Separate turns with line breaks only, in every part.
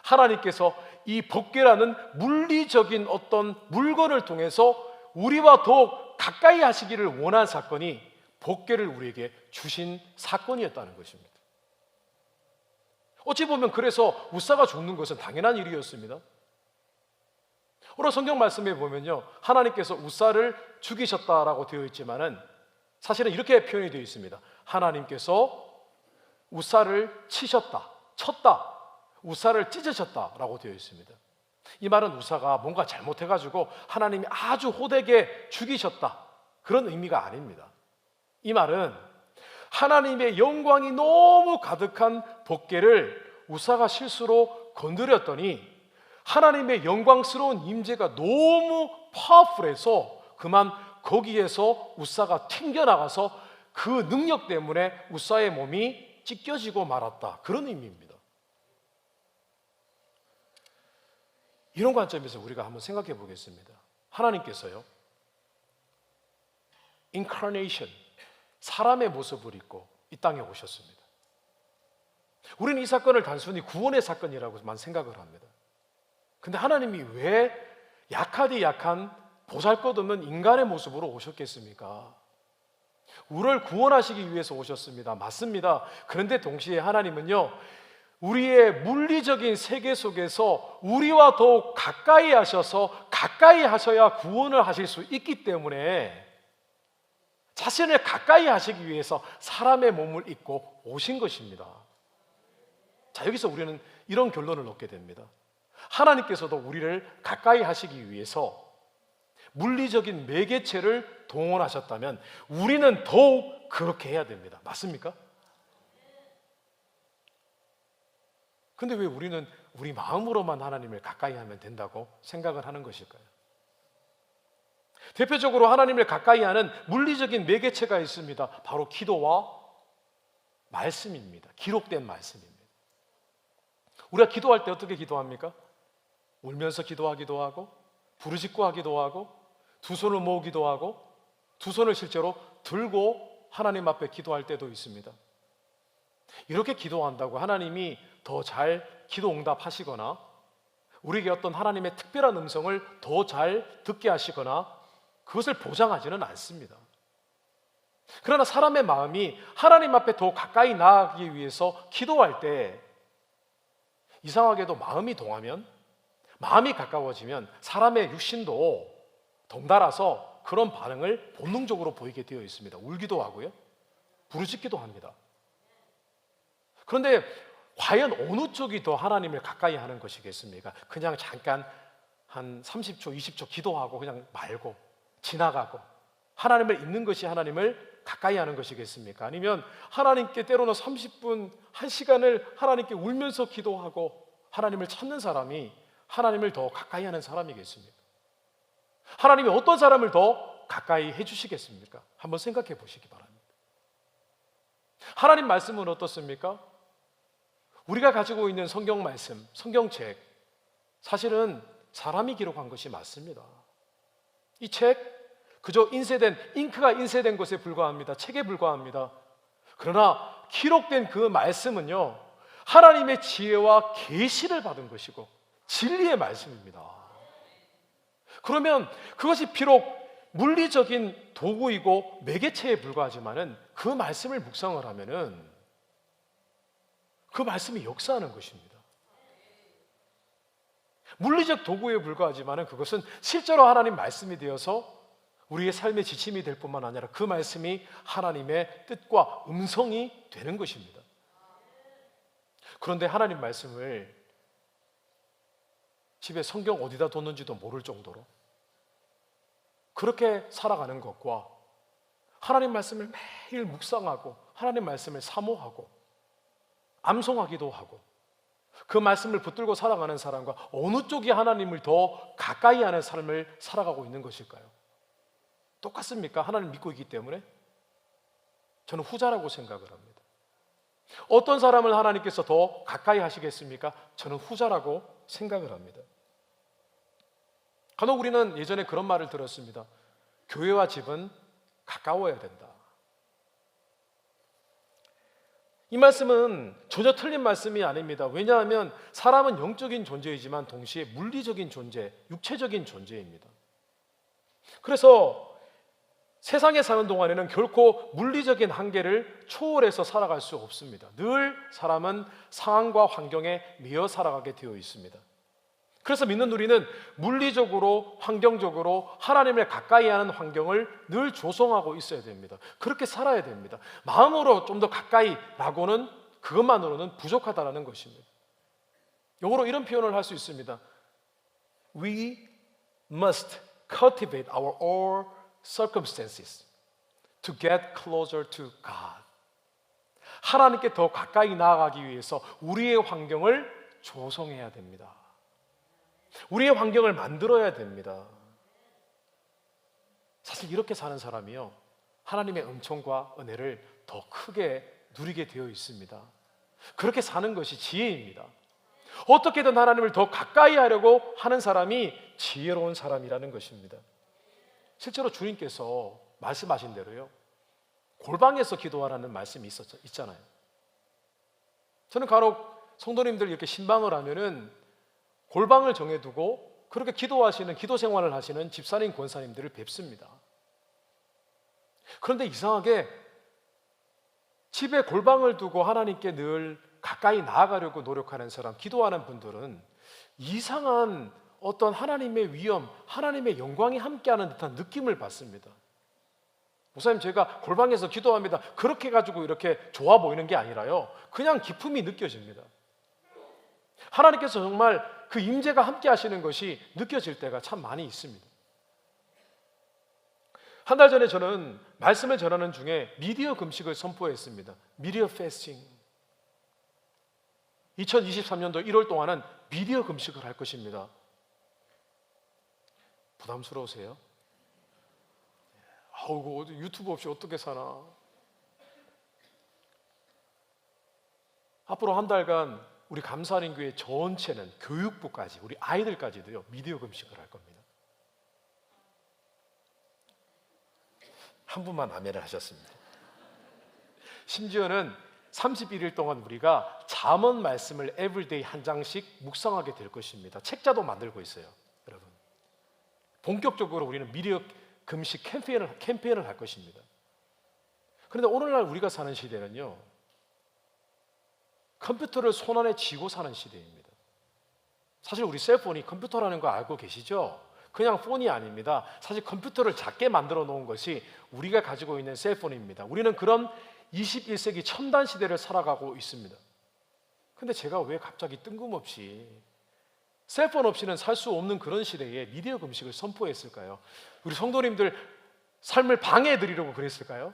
하나님께서 이 법궤라는 물리적인 어떤 물건을 통해서 우리와 더욱 가까이 하시기를 원한 사건이 법궤를 우리에게 주신 사건이었다는 것입니다. 어찌 보면 그래서 우사가 죽는 것은 당연한 일이었습니다. 오늘 성경 말씀에 보면요, 하나님께서 우사를 죽이셨다라고 되어 있지만은 사실은 이렇게 표현이 되어 있습니다. 하나님께서 우사를 치셨다, 쳤다, 우사를 찢으셨다라고 되어 있습니다. 이 말은 우사가 뭔가 잘못해가지고 하나님이 아주 호되게 죽이셨다, 그런 의미가 아닙니다. 이 말은 하나님의 영광이 너무 가득한 법궤를 우사가 실수로 건드렸더니 하나님의 영광스러운 임재가 너무 파워풀해서 그만 거기에서 우사가 튕겨나가서 그 능력 때문에 우사의 몸이 찢겨지고 말았다, 그런 의미입니다. 이런 관점에서 우리가 한번 생각해 보겠습니다. 하나님께서요, 인카네이션, 사람의 모습을 입고 이 땅에 오셨습니다. 우리는 이 사건을 단순히 구원의 사건이라고만 생각을 합니다. 근데 하나님이 왜 약하디 약한 보잘것없는 인간의 모습으로 오셨겠습니까? 우리를 구원하시기 위해서 오셨습니다. 맞습니다. 그런데 동시에 하나님은요, 우리의 물리적인 세계 속에서 우리와 더욱 가까이 하셔서 가까이 하셔야 구원을 하실 수 있기 때문에 자신을 가까이 하시기 위해서 사람의 몸을 입고 오신 것입니다. 자, 여기서 우리는 이런 결론을 얻게 됩니다. 하나님께서도 우리를 가까이 하시기 위해서 물리적인 매개체를 동원하셨다면 우리는 더욱 그렇게 해야 됩니다. 맞습니까? 근데 왜 우리는 우리 마음으로만 하나님을 가까이 하면 된다고 생각을 하는 것일까요? 대표적으로 하나님을 가까이 하는 물리적인 매개체가 있습니다. 바로 기도와 말씀입니다. 기록된 말씀입니다. 우리가 기도할 때 어떻게 기도합니까? 울면서 기도하기도 하고, 부르짖고 하기도 하고, 두 손을 모으기도 하고, 두 손을 실제로 들고 하나님 앞에 기도할 때도 있습니다. 이렇게 기도한다고 하나님이 더 잘 기도 응답하시거나 우리에게 어떤 하나님의 특별한 음성을 더 잘 듣게 하시거나 그것을 보장하지는 않습니다. 그러나 사람의 마음이 하나님 앞에 더 가까이 나아가기 위해서 기도할 때 이상하게도 마음이 동하면, 마음이 가까워지면 사람의 육신도 덩달아서 그런 반응을 본능적으로 보이게 되어 있습니다. 울기도 하고요, 부르짖기도 합니다. 그런데 과연 어느 쪽이 더 하나님을 가까이 하는 것이겠습니까? 그냥 잠깐 한 30초, 20초 기도하고 그냥 말고 지나가고 하나님을 잊는 것이 하나님을 가까이 하는 것이겠습니까? 아니면 하나님께 때로는 30분, 1시간을 하나님께 울면서 기도하고 하나님을 찾는 사람이 하나님을 더 가까이 하는 사람이겠습니까? 하나님이 어떤 사람을 더 가까이 해주시겠습니까? 한번 생각해 보시기 바랍니다. 하나님 말씀은 어떻습니까? 우리가 가지고 있는 성경 말씀, 성경책, 사실은 사람이 기록한 것이 맞습니다. 이 책 그저 잉크가 인쇄된 것에 불과합니다. 책에 불과합니다. 그러나 기록된 그 말씀은요, 하나님의 지혜와 계시를 받은 것이고 진리의 말씀입니다. 그러면 그것이 비록 물리적인 도구이고 매개체에 불과하지만은 그 말씀을 묵상을 하면은 그 말씀이 역사하는 것입니다. 물리적 도구에 불과하지만은 그것은 실제로 하나님 말씀이 되어서 우리의 삶의 지침이 될 뿐만 아니라 그 말씀이 하나님의 뜻과 음성이 되는 것입니다. 그런데 하나님 말씀을 집에 성경 어디다 뒀는지도 모를 정도로 그렇게 살아가는 것과 하나님 말씀을 매일 묵상하고 하나님 말씀을 사모하고 암송하기도 하고 그 말씀을 붙들고 살아가는 사람과 어느 쪽이 하나님을 더 가까이 하는 삶을 살아가고 있는 것일까요? 똑같습니까? 하나님 믿고 있기 때문에? 저는 후자라고 생각을 합니다. 어떤 사람을 하나님께서 더 가까이 하시겠습니까? 저는 후자라고 생각을 합니다. 간혹 우리는 예전에 그런 말을 들었습니다. 교회와 집은 가까워야 된다. 이 말씀은 전혀 틀린 말씀이 아닙니다. 왜냐하면 사람은 영적인 존재이지만 동시에 물리적인 존재, 육체적인 존재입니다. 그래서 세상에 사는 동안에는 결코 물리적인 한계를 초월해서 살아갈 수 없습니다. 늘 사람은 상황과 환경에 매여 살아가게 되어 있습니다. 그래서 믿는 우리는 물리적으로, 환경적으로 하나님을 가까이 하는 환경을 늘 조성하고 있어야 됩니다. 그렇게 살아야 됩니다. 마음으로 좀 더 가까이라고는 그것만으로는 부족하다는 것입니다. 영어로 이런 표현을 할 수 있습니다. We must cultivate our all circumstances to get closer to God. 하나님께 더 가까이 나아가기 위해서 우리의 환경을 조성해야 됩니다. 우리의 환경을 만들어야 됩니다. 사실 이렇게 사는 사람이요, 하나님의 은총과 은혜를 더 크게 누리게 되어 있습니다. 그렇게 사는 것이 지혜입니다. 어떻게든 하나님을 더 가까이 하려고 하는 사람이 지혜로운 사람이라는 것입니다. 실제로 주님께서 말씀하신 대로요, 골방에서 기도하라는 말씀이 있잖아요. 저는 간혹 성도님들 이렇게 신방을 하면은 골방을 정해두고 그렇게 기도하시는, 기도 생활을 하시는 집사님, 권사님들을 뵙습니다. 그런데 이상하게 집에 골방을 두고 하나님께 늘 가까이 나아가려고 노력하는 사람, 기도하는 분들은 이상한 어떤 하나님의 위엄, 하나님의 영광이 함께하는 듯한 느낌을 받습니다. 목사님, 제가 골방에서 기도합니다, 그렇게 가지고 이렇게 좋아 보이는 게 아니라요, 그냥 기품이 느껴집니다. 하나님께서 정말 그 임재가 함께 하시는 것이 느껴질 때가 참 많이 있습니다. 한 달 전에 저는 말씀을 전하는 중에 미디어 금식을 선포했습니다. 미디어 패스팅. 2023년도 1월 동안은 미디어 금식을 할 것입니다. 부담스러우세요? 아우, 유튜브 없이 어떻게 사나. 앞으로 한 달간 우리 감사하는 교회 전체는 교육부까지, 우리 아이들까지도요, 미디어 금식을 할 겁니다. 한 분만 아멘을 하셨습니다. 심지어는 31일 동안 우리가 잠언 말씀을 에브리데이 한 장씩 묵상하게 될 것입니다. 책자도 만들고 있어요, 여러분. 본격적으로 우리는 미디어 금식 캠페인을 할 것입니다. 그런데 오늘날 우리가 사는 시대는요, 컴퓨터를 손안에 쥐고 사는 시대입니다. 사실 우리 셀폰이 컴퓨터라는 거 알고 계시죠? 그냥 폰이 아닙니다. 사실 컴퓨터를 작게 만들어 놓은 것이 우리가 가지고 있는 셀폰입니다. 우리는 그런 21세기 첨단 시대를 살아가고 있습니다. 근데 제가 왜 갑자기 뜬금없이 셀폰 없이는 살 수 없는 그런 시대에 미디어 금식을 선포했을까요? 우리 성도님들 삶을 방해해드리려고 그랬을까요?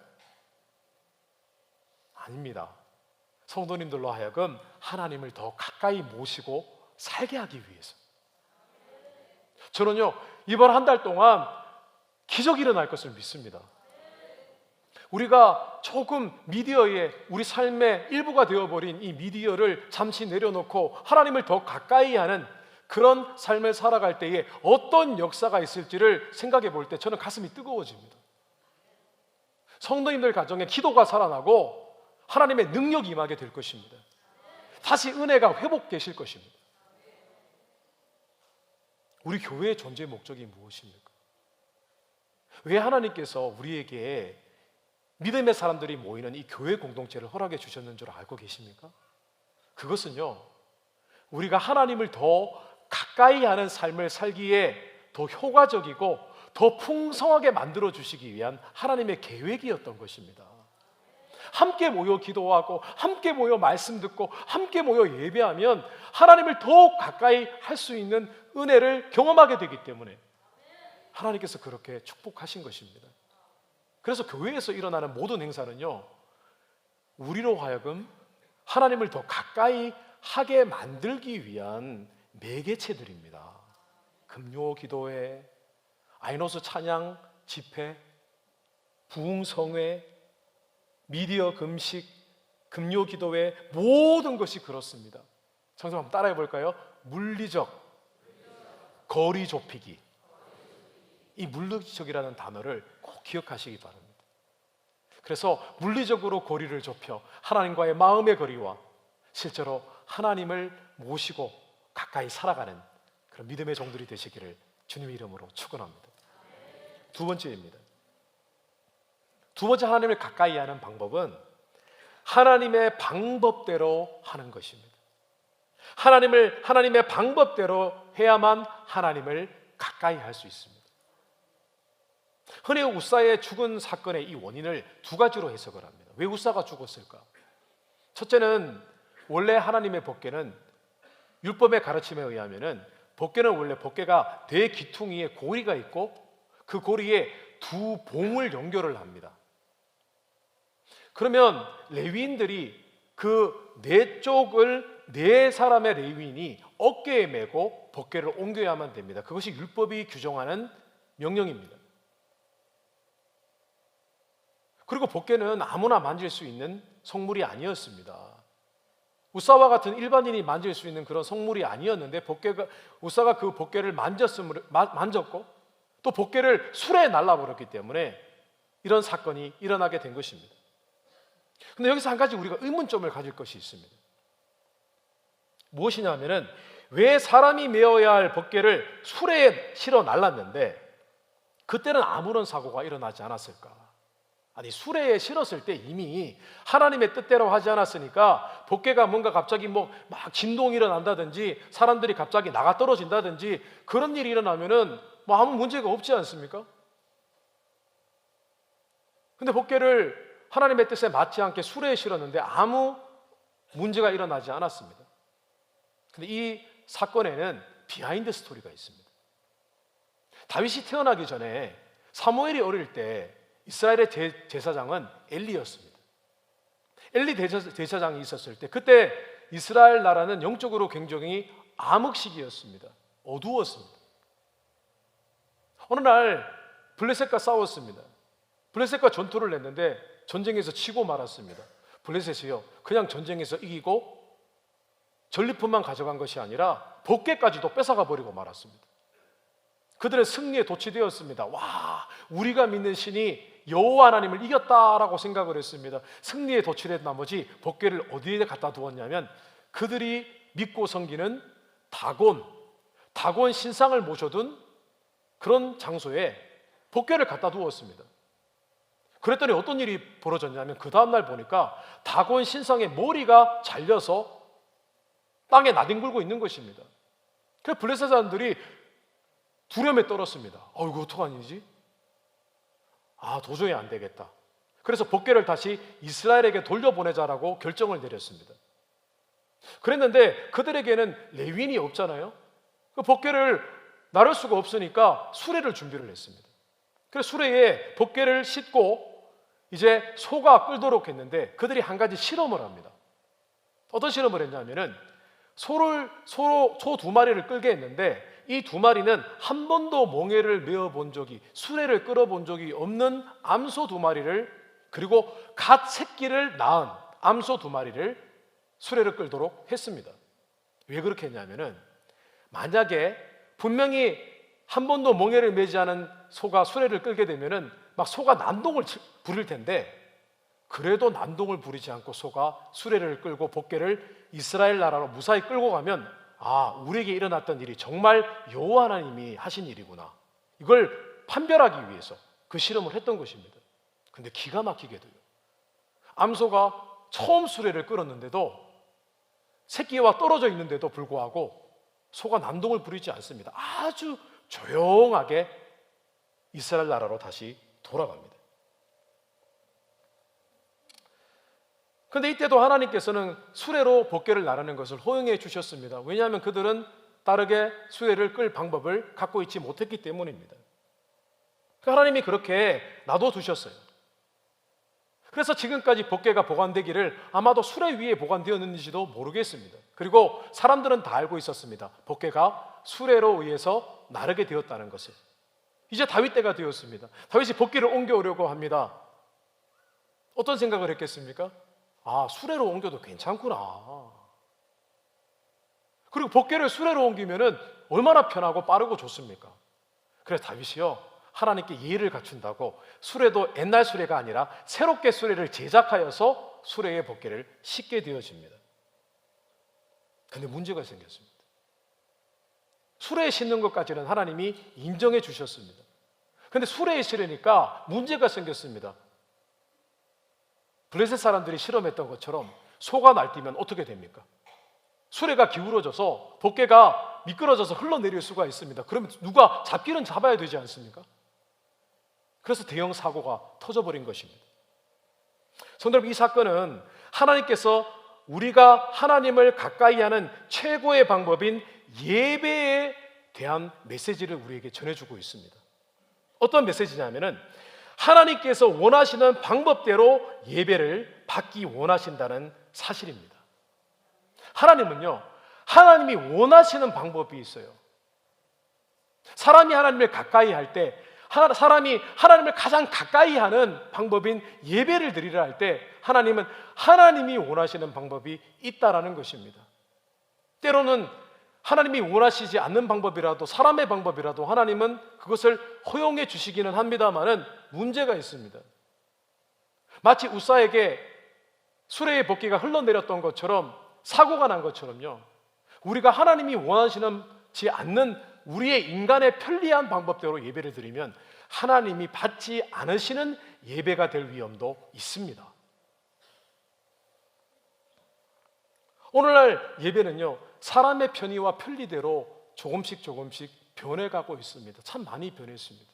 아닙니다. 성도님들로 하여금 하나님을 더 가까이 모시고 살게 하기 위해서. 저는요, 이번 한 달 동안 기적이 일어날 것을 믿습니다. 우리가 조금 미디어에 우리 삶의 일부가 되어버린 이 미디어를 잠시 내려놓고 하나님을 더 가까이 하는 그런 삶을 살아갈 때에 어떤 역사가 있을지를 생각해 볼 때 저는 가슴이 뜨거워집니다. 성도님들 가정에 기도가 살아나고 하나님의 능력이 임하게 될 것입니다. 다시 은혜가 회복되실 것입니다. 우리 교회의 존재 목적이 무엇입니까? 왜 하나님께서 우리에게 믿음의 사람들이 모이는 이 교회 공동체를 허락해 주셨는 줄 알고 계십니까? 그것은요, 우리가 하나님을 더 가까이 하는 삶을 살기에 더 효과적이고 더 풍성하게 만들어 주시기 위한 하나님의 계획이었던 것입니다. 함께 모여 기도하고 함께 모여 말씀 듣고 함께 모여 예배하면 하나님을 더욱 가까이 할 수 있는 은혜를 경험하게 되기 때문에 하나님께서 그렇게 축복하신 것입니다. 그래서 교회에서 일어나는 모든 행사는요, 우리로 하여금 하나님을 더 가까이 하게 만들기 위한 매개체들입니다. 금요 기도회, 아이노스 찬양 집회, 부흥성회, 미디어 금식, 금요 기도회, 모든 것이 그렇습니다. 성도 한번 따라해 볼까요? 물리적 거리 좁히기. 이 물리적이라는 단어를 꼭 기억하시기 바랍니다. 그래서 물리적으로 거리를 좁혀 하나님과의 마음의 거리와 실제로 하나님을 모시고 가까이 살아가는 그런 믿음의 종들이 되시기를 주님의 이름으로 축원합니다. 두 번째입니다. 두 번째 하나님을 가까이 하는 방법은 하나님의 방법대로 하는 것입니다. 하나님의 방법대로 해야만 하나님을 가까이 할 수 있습니다. 흔히 우사의 죽은 사건의 이 원인을 두 가지로 해석을 합니다. 왜 우사가 죽었을까? 첫째는 원래 하나님의 법궤는 율법의 가르침에 의하면은 법궤는 원래 법궤가 대기퉁이에 고리가 있고 그 고리에 두 봉을 연결을 합니다. 그러면 레위인들이 그 네 쪽을 네 사람의 레위인이 어깨에 메고 법궤를 옮겨야만 됩니다. 그것이 율법이 규정하는 명령입니다. 그리고 법궤는 아무나 만질 수 있는 성물이 아니었습니다. 우사와 같은 일반인이 만질 수 있는 그런 성물이 아니었는데 우사가 그 법궤를 만졌고 또 법궤를 수레에 날라버렸기 때문에 이런 사건이 일어나게 된 것입니다. 그런데 여기서 한 가지 우리가 의문점을 가질 것이 있습니다. 무엇이냐면은 왜 사람이 메어야 할 법궤를 수레에 실어 날랐는데 그때는 아무런 사고가 일어나지 않았을까? 아니, 수레에 실었을 때 이미 하나님의 뜻대로 하지 않았으니까 법궤가 뭔가 갑자기 막 진동이 일어난다든지 사람들이 갑자기 나가 떨어진다든지 그런 일이 일어나면은 아무 문제가 없지 않습니까? 근데 법궤를 하나님의 뜻에 맞지 않게 수레에 실었는데 아무 문제가 일어나지 않았습니다. 근데 이 사건에는 비하인드 스토리가 있습니다. 다윗이 태어나기 전에 사무엘이 어릴 때 이스라엘의 제사장은 엘리였습니다. 엘리 제사장이 있었을 때 그때 이스라엘 나라는 영적으로 굉장히 암흑시기였습니다. 어두웠습니다. 어느 날 블레셋과 싸웠습니다. 블레셋과 전투를 냈는데 전쟁에서 치고 말았습니다. 블레셋이요, 그냥 전쟁에서 이기고 전리품만 가져간 것이 아니라 법궤까지도 뺏어가 버리고 말았습니다. 그들의 승리에 도취되었습니다. 와, 우리가 믿는 신이 여호와 하나님을 이겼다라고 생각을 했습니다. 승리에 도취된 나머지 법궤를 어디에 갖다 두었냐면 그들이 믿고 섬기는 다곤 신상을 모셔둔 그런 장소에 법궤를 갖다 두었습니다. 그랬더니 어떤 일이 벌어졌냐면 그 다음날 보니까 다곤 신상의 머리가 잘려서 땅에 나뒹굴고 있는 것입니다. 그래서 블레셋 사람들이 두려움에 떨었습니다. 이거 어떡하지? 도저히 안 되겠다. 그래서 법궤를 다시 이스라엘에게 돌려보내자라고 결정을 내렸습니다. 그랬는데 그들에게는 레위인이 없잖아요. 그 법궤를 나를 수가 없으니까 수레를 준비를 했습니다. 그래서 수레에 법궤를 싣고 이제 소가 끌도록 했는데 그들이 한 가지 실험을 합니다. 어떤 실험을 했냐면은 소 두 마리를 끌게 했는데 이 두 마리는 한 번도 멍에를 메어본 적이, 수레를 끌어본 적이 없는 암소 두 마리를, 그리고 갓 새끼를 낳은 암소 두 마리를 수레를 끌도록 했습니다. 왜 그렇게 했냐면은 만약에 분명히 한 번도 멍에를 메지 않은 소가 수레를 끌게 되면은 막 소가 난동을 부릴 텐데 그래도 난동을 부리지 않고 소가 수레를 끌고 법궤를 이스라엘 나라로 무사히 끌고 가면 우리에게 일어났던 일이 정말 여호와 하나님이 하신 일이구나, 이걸 판별하기 위해서 그 실험을 했던 것입니다. 근데 기가 막히게도요, 암소가 처음 수레를 끌었는데도 새끼와 떨어져 있는데도 불구하고 소가 난동을 부리지 않습니다. 아주 조용하게 이스라엘 나라로 다시 돌아갑니다. 그런데 이때도 하나님께서는 수레로 법궤를 나르는 것을 허용해 주셨습니다. 왜냐하면 그들은 다르게 수레를 끌 방법을 갖고 있지 못했기 때문입니다. 하나님이 그렇게 놔둬두셨어요. 그래서 지금까지 법궤가 보관되기를 아마도 수레 위에 보관되었는지도 모르겠습니다. 그리고 사람들은 다 알고 있었습니다. 법궤가 수레로 의해서 나르게 되었다는 것을. 이제 다윗 때가 되었습니다. 다윗이 법궤를 옮겨오려고 합니다. 어떤 생각을 했겠습니까? 수레로 옮겨도 괜찮구나. 그리고 법궤를 수레로 옮기면은 얼마나 편하고 빠르고 좋습니까? 그래서 다윗이요, 하나님께 예의를 갖춘다고 수레도 옛날 수레가 아니라 새롭게 수레를 제작하여서 수레의 복개를 싣게 되어집니다. 그런데 문제가 생겼습니다. 수레에 싣는 것까지는 하나님이 인정해 주셨습니다. 그런데 수레에 실으니까 문제가 생겼습니다. 블레셋 사람들이 실험했던 것처럼 소가 날뛰면 어떻게 됩니까? 수레가 기울어져서 복개가 미끄러져서 흘러내릴 수가 있습니다. 그러면 누가 잡기는 잡아야 되지 않습니까? 그래서 대형 사고가 터져버린 것입니다. 성도 여러분, 이 사건은 하나님께서 우리가 하나님을 가까이 하는 최고의 방법인 예배에 대한 메시지를 우리에게 전해주고 있습니다. 어떤 메시지냐면은 하나님께서 원하시는 방법대로 예배를 받기 원하신다는 사실입니다. 하나님은요, 하나님이 원하시는 방법이 있어요. 사람이 하나님을 가까이 할 때, 사람이 하나님을 가장 가까이 하는 방법인 예배를 드리려 할 때 하나님은 하나님이 원하시는 방법이 있다라는 것입니다. 때로는 하나님이 원하시지 않는 방법이라도, 사람의 방법이라도 하나님은 그것을 허용해 주시기는 합니다만은 문제가 있습니다. 마치 우사에게 수레의 복개가 흘러내렸던 것처럼, 사고가 난 것처럼요, 우리가 하나님이 원하시지 않는 우리의 인간의 편리한 방법대로 예배를 드리면 하나님이 받지 않으시는 예배가 될 위험도 있습니다. 오늘날 예배는요, 사람의 편의와 편리대로 조금씩 변해가고 있습니다. 참 많이 변했습니다.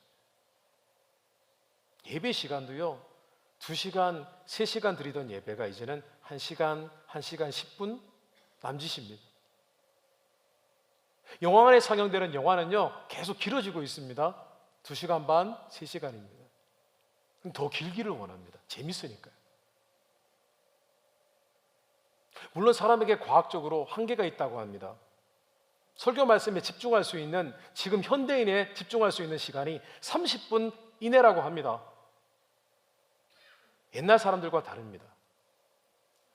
예배 시간도요, 2시간, 3시간 드리던 예배가 이제는 1시간, 1시간 10분 남짓입니다. 영화관에 상영되는 영화는요, 계속 길어지고 있습니다. 2시간 반, 3시간입니다. 더 길기를 원합니다. 재밌으니까요. 물론 사람에게 과학적으로 한계가 있다고 합니다. 설교 말씀에 집중할 수 있는, 지금 현대인에 집중할 수 있는 시간이 30분 이내라고 합니다. 옛날 사람들과 다릅니다.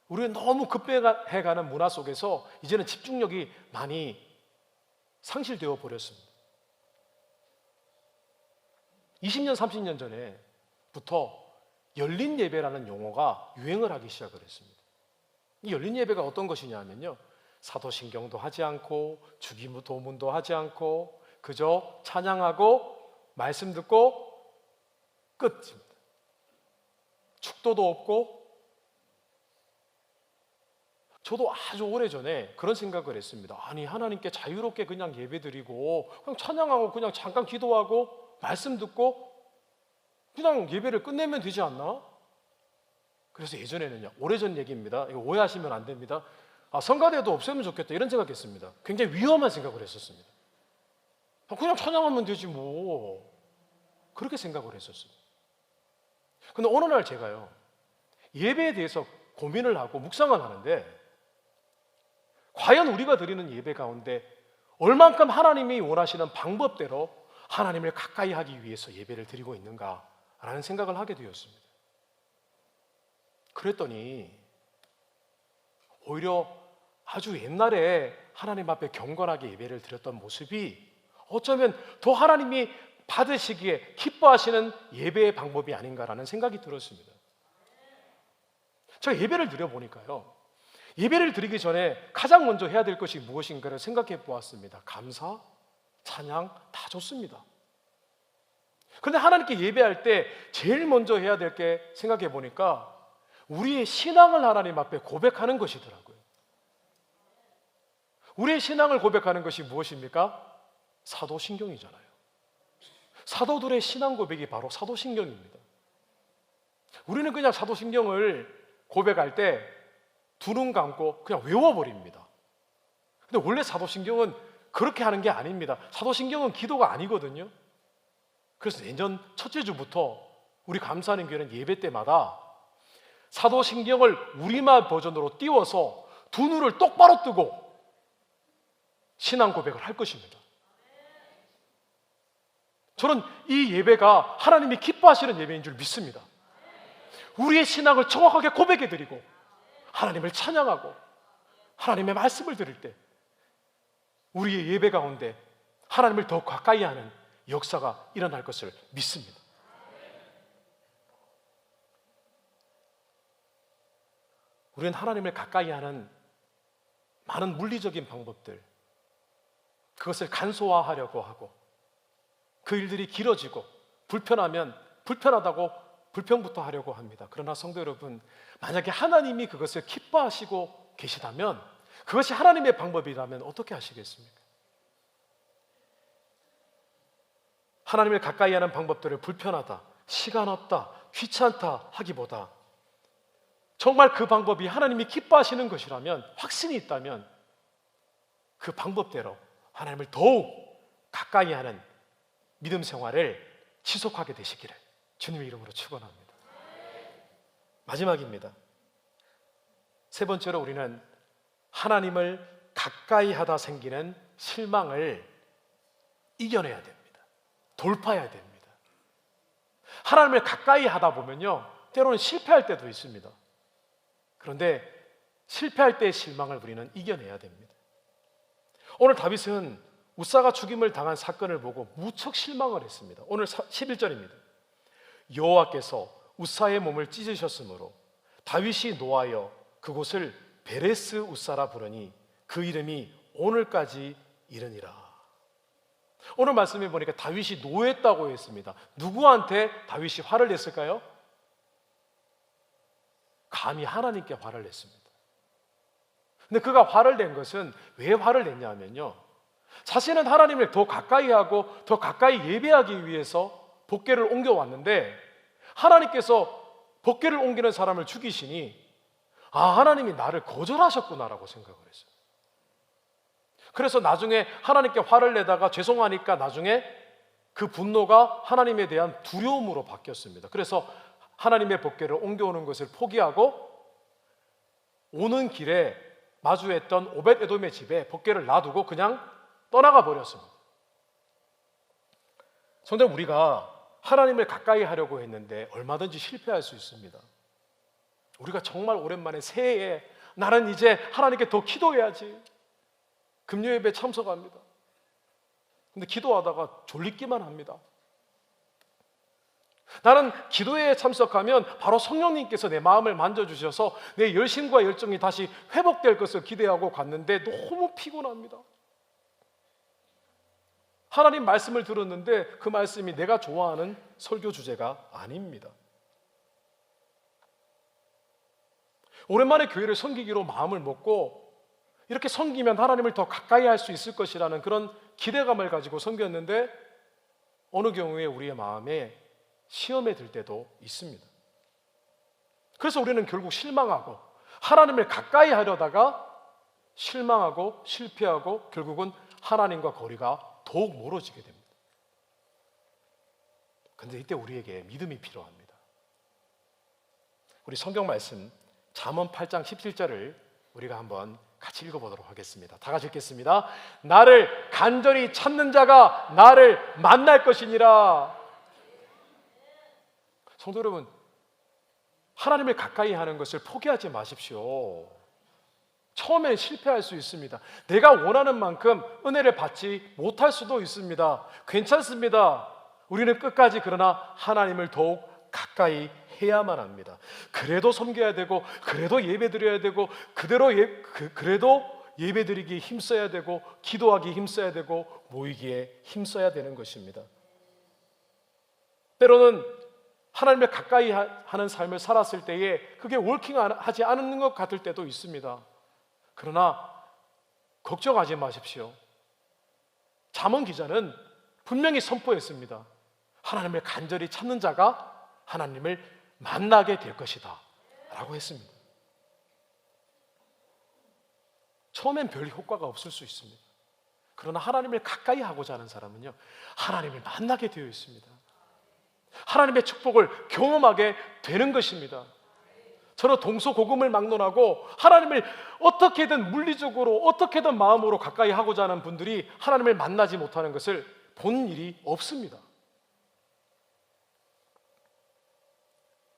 우리는 너무 급해가는 문화 속에서 이제는 집중력이 많이 상실되어 버렸습니다. 20년, 30년 전에부터 열린 예배라는 용어가 유행을 하기 시작을 했습니다. 이 열린 예배가 어떤 것이냐 하면요, 사도신경도 하지 않고 주기도문도 하지 않고 그저 찬양하고 말씀 듣고 끝입니다. 축도도 없고. 저도 아주 오래전에 그런 생각을 했습니다. 아니, 하나님께 자유롭게 그냥 예배드리고 그냥 찬양하고 그냥 잠깐 기도하고 말씀 듣고 그냥 예배를 끝내면 되지 않나? 그래서 예전에는요, 오래전 얘기입니다. 이거 오해하시면 안 됩니다. 성가대도 없애면 좋겠다 이런 생각했습니다. 굉장히 위험한 생각을 했었습니다. 그냥 찬양하면 되지 뭐, 그렇게 생각을 했었습니다. 근데 어느 날 제가요, 예배에 대해서 고민을 하고 묵상을 하는데, 과연 우리가 드리는 예배 가운데 얼만큼 하나님이 원하시는 방법대로 하나님을 가까이 하기 위해서 예배를 드리고 있는가라는 생각을 하게 되었습니다. 그랬더니 오히려 아주 옛날에 하나님 앞에 경건하게 예배를 드렸던 모습이 어쩌면 더 하나님이 받으시기에 기뻐하시는 예배의 방법이 아닌가라는 생각이 들었습니다. 제가 예배를 드려보니까요, 예배를 드리기 전에 가장 먼저 해야 될 것이 무엇인가를 생각해 보았습니다. 감사, 찬양 다 좋습니다. 그런데 하나님께 예배할 때 제일 먼저 해야 될 게 생각해 보니까 우리의 신앙을 하나님 앞에 고백하는 것이더라고요. 우리의 신앙을 고백하는 것이 무엇입니까? 사도신경이잖아요. 사도들의 신앙 고백이 바로 사도신경입니다. 우리는 그냥 사도신경을 고백할 때 두 눈 감고 그냥 외워버립니다. 근데 원래 사도신경은 그렇게 하는 게 아닙니다. 사도신경은 기도가 아니거든요. 그래서 내년 첫째 주부터 우리 감사하는 교회는 예배 때마다 사도신경을 우리말 버전으로 띄워서 두 눈을 똑바로 뜨고 신앙 고백을 할 것입니다. 저는 이 예배가 하나님이 기뻐하시는 예배인 줄 믿습니다. 우리의 신앙을 정확하게 고백해드리고 하나님을 찬양하고 하나님의 말씀을 들을 때 우리의 예배 가운데 하나님을 더 가까이 하는 역사가 일어날 것을 믿습니다. 우리는 하나님을 가까이 하는 많은 물리적인 방법들, 그것을 간소화하려고 하고 그 일들이 길어지고 불편하면 불편하다고 불평부터 하려고 합니다. 그러나 성도 여러분, 만약에 하나님이 그것을 기뻐하시고 계시다면, 그것이 하나님의 방법이라면 어떻게 하시겠습니까? 하나님을 가까이 하는 방법들을 불편하다, 시간 없다, 귀찮다 하기보다 정말 그 방법이 하나님이 기뻐하시는 것이라면, 확신이 있다면 그 방법대로 하나님을 더욱 가까이 하는 믿음 생활을 지속하게 되시기를 주님의 이름으로 축원합니다. 마지막입니다. 세 번째로 우리는 하나님을 가까이 하다 생기는 실망을 이겨내야 됩니다. 돌파해야 됩니다. 하나님을 가까이 하다 보면요, 때로는 실패할 때도 있습니다. 그런데 실패할 때의 실망을 우리는 이겨내야 됩니다. 오늘 다윗은 우사가 죽임을 당한 사건을 보고 무척 실망을 했습니다. 오늘 11절입니다. 여호와께서 우사의 몸을 찢으셨으므로 다윗이 노하여 그곳을 베레스 우사라 부르니 그 이름이 오늘까지 이르니라. 오늘 말씀에 보니까 다윗이 노했다고 했습니다. 누구한테 다윗이 화를 냈을까요? 감히 하나님께 화를 냈습니다. 근데 그가 화를 낸 것은 왜 화를 냈냐면요, 자신은 하나님을 더 가까이 하고 더 가까이 예배하기 위해서 법궤를 옮겨왔는데 하나님께서 법궤를 옮기는 사람을 죽이시니 하나님이 나를 거절하셨구나라고 생각을 했어요. 그래서 나중에 하나님께 화를 내다가 죄송하니까 나중에 그 분노가 하나님에 대한 두려움으로 바뀌었습니다. 그래서 하나님의 법궤를 옮겨오는 것을 포기하고 오는 길에 마주했던 오벳 에돔의 집에 법궤를 놔두고 그냥 떠나가 버렸습니다. 성도 여러분, 우리가 하나님을 가까이 하려고 했는데 얼마든지 실패할 수 있습니다. 우리가 정말 오랜만에 새해에 나는 이제 하나님께 더 기도해야지, 금요예배 참석합니다. 근데 기도하다가 졸리기만 합니다. 나는 기도회에 참석하면 바로 성령님께서 내 마음을 만져주셔서 내 열심과 열정이 다시 회복될 것을 기대하고 갔는데 너무 피곤합니다. 하나님 말씀을 들었는데 그 말씀이 내가 좋아하는 설교 주제가 아닙니다. 오랜만에 교회를 섬기기로 마음을 먹고 이렇게 섬기면 하나님을 더 가까이 할 수 있을 것이라는 그런 기대감을 가지고 섬겼는데 어느 경우에 우리의 마음에 시험에 들 때도 있습니다. 그래서 우리는 결국 실망하고 하나님을 가까이 하려다가 실망하고 실패하고 결국은 하나님과 거리가 더욱 멀어지게 됩니다. 그런데 이때 우리에게 믿음이 필요합니다. 우리 성경 말씀 잠언 8장 17절을 우리가 한번 같이 읽어보도록 하겠습니다. 다 같이 읽겠습니다. 나를 간절히 찾는 자가 나를 만날 것이니라. 성도 여러분, 하나님을 가까이 하는 것을 포기하지 마십시오. 처음엔 실패할 수 있습니다. 내가 원하는 만큼 은혜를 받지 못할 수도 있습니다. 괜찮습니다. 우리는 끝까지 그러나 하나님을 더욱 가까이 해야만 합니다. 그래도 섬겨야 되고, 그래도 예배드려야 되고, 그래도 예배드리기에 힘써야 되고, 기도하기에 힘써야 되고, 모이기에 힘써야 되는 것입니다. 때로는 하나님을 가까이 하는 삶을 살았을 때에 그게 워킹하지 않는 것 같을 때도 있습니다. 그러나 걱정하지 마십시오. 잠언 기자는 분명히 선포했습니다. 하나님을 간절히 찾는 자가 하나님을 만나게 될 것이다 라고 했습니다. 처음엔 별 효과가 없을 수 있습니다. 그러나 하나님을 가까이 하고자 하는 사람은요, 하나님을 만나게 되어 있습니다. 하나님의 축복을 경험하게 되는 것입니다. 저는 동서고금을 막론하고 하나님을 어떻게든 물리적으로 어떻게든 마음으로 가까이 하고자 하는 분들이 하나님을 만나지 못하는 것을 본 일이 없습니다.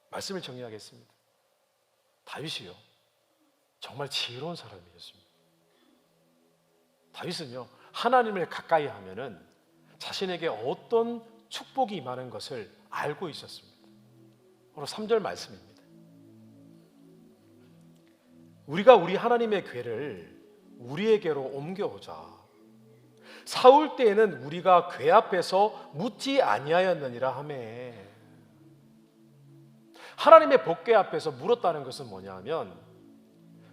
말씀을 정리하겠습니다. 다윗이요, 정말 지혜로운 사람이었습니다. 다윗은요, 하나님을 가까이 하면은 자신에게 어떤 축복이 임하는 것을 알고 있었습니다. 오늘 3절 말씀입니다. 우리가 우리 하나님의 궤를 우리에게로 옮겨오자. 사울 때에는 우리가 궤 앞에서 묻지 아니하였느니라 하매. 하나님의 법궤 앞에서 물었다는 것은 뭐냐 하면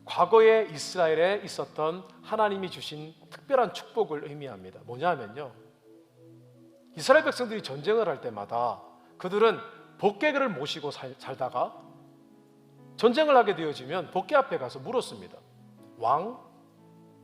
과거에 이스라엘에 있었던 하나님이 주신 특별한 축복을 의미합니다. 뭐냐 하면요, 이스라엘 백성들이 전쟁을 할 때마다 그들은 법궤를 모시고 살다가 전쟁을 하게 되어지면 법궤 앞에 가서 물었습니다. 왕,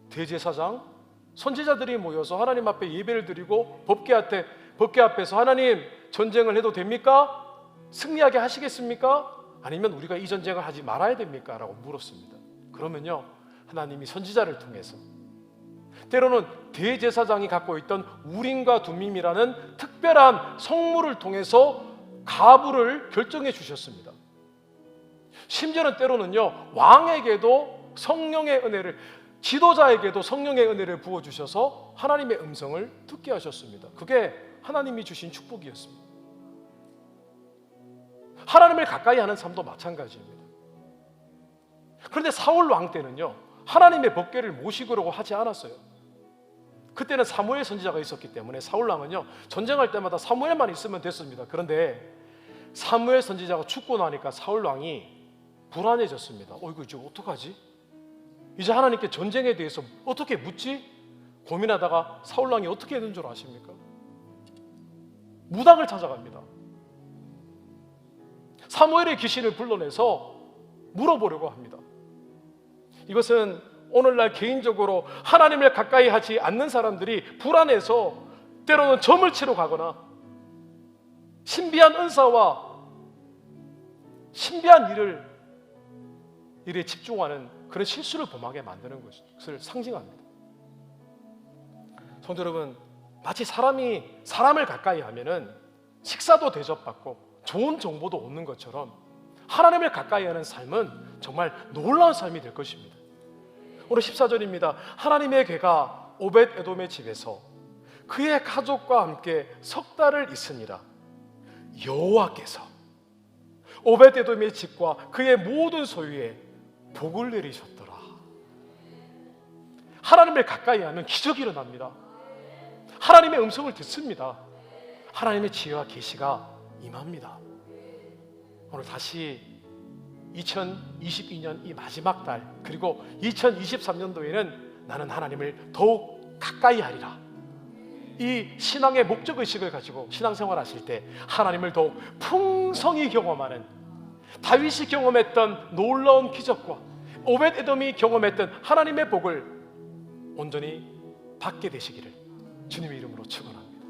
대제사장, 선지자들이 모여서 하나님 앞에 예배를 드리고 법궤 앞에서 하나님, 전쟁을 해도 됩니까? 승리하게 하시겠습니까? 아니면 우리가 이 전쟁을 하지 말아야 됩니까? 라고 물었습니다. 그러면요, 하나님이 선지자를 통해서, 때로는 대제사장이 갖고 있던 우림과 둠밈이라는 특별한 성물을 통해서 가부를 결정해 주셨습니다. 심지어는 때로는요, 왕에게도 성령의 은혜를, 지도자에게도 성령의 은혜를 부어주셔서 하나님의 음성을 듣게 하셨습니다. 그게 하나님이 주신 축복이었습니다. 하나님을 가까이 하는 삶도 마찬가지입니다. 그런데 사울 왕 때는요, 하나님의 법궤를 모시고라고 하지 않았어요. 그때는 사무엘 선지자가 있었기 때문에 사울 왕은요, 전쟁할 때마다 사무엘만 있으면 됐습니다. 그런데 사무엘 선지자가 죽고 나니까 사울 왕이 불안해졌습니다. 이거 이제 어떡하지? 이제 하나님께 전쟁에 대해서 어떻게 묻지? 고민하다가 사울 왕이 어떻게 했는 줄 아십니까? 무당을 찾아갑니다. 사무엘의 귀신을 불러내서 물어보려고 합니다. 이것은 오늘날 개인적으로 하나님을 가까이 하지 않는 사람들이 불안해서 때로는 점을 치러 가거나 신비한 은사와 신비한 일에 집중하는 그런 실수를 범하게 만드는 것을 상징합니다. 성도 여러분, 마치 사람이 사람을 가까이 하면은 식사도 대접받고 좋은 정보도 얻는 것처럼 하나님을 가까이 하는 삶은 정말 놀라운 삶이 될 것입니다. 오늘 14절입니다. 하나님의 궤가 오벳 에돔의 집에서 그의 가족과 함께 석 달을 있으니라. 여호와께서 오벳 에돔의 집과 그의 모든 소유에 복을 내리셨더라. 하나님을 가까이 하면 기적이 일어납니다. 하나님의 음성을 듣습니다. 하나님의 지혜와 계시가 임합니다. 오늘 다시 2022년 이 마지막 달, 그리고 2023년도에는 나는 하나님을 더욱 가까이 하리라. 이 신앙의 목적의식을 가지고 신앙생활 하실 때 하나님을 더욱 풍성히 경험하는, 다윗이 경험했던 놀라운 기적과 오벳 에돔이 경험했던 하나님의 복을 온전히 받게 되시기를 주님의 이름으로 축원합니다.